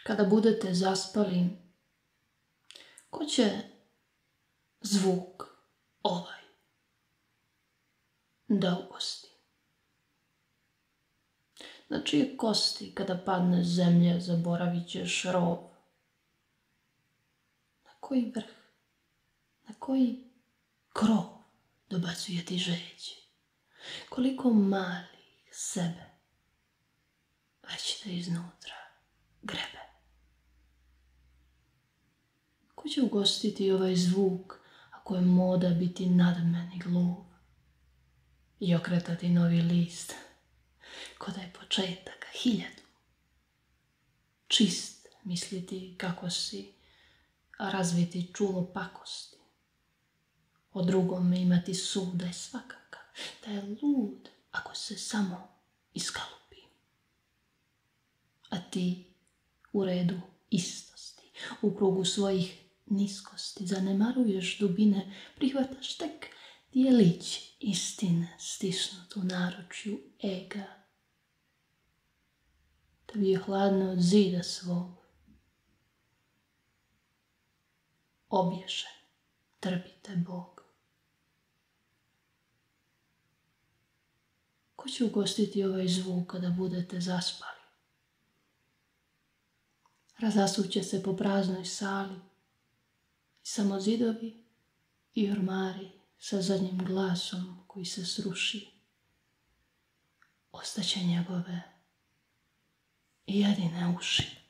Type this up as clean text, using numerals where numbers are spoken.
Kada budete zaspali, ko će zvuk ovaj da ugosti? Na čije kosti kada padne zemlja zaboravit ćeš rov? Na koji vrh, na koji krov dobacuje ti žeđi? Koliko malih sebe već te iznutra grebe? Ko će ugostiti ovaj zvuk ako je moda biti nadmen i gluv i okretati novi list ko da je početak 1000? Čist misliti kako si, a razviti čulo pakosti, o drugome imati sud da je svakakav, da je lud ako se samo iskalupi. A ti u redu istosti, u krugu svojih niskosti, zanemaruješ dubine, prihvataš tek dijelić istine stisnut u naručju ega. Tebi je hladno od zida svog. Obješen, trpite Bog. Ko će ugostiti ovaj zvuk kada budete zaspali? Razasuće se po praznoj sali i samo zidovi i ormari sa zadnjim glasom koji se sruši. Ostaće njegove jedine uši.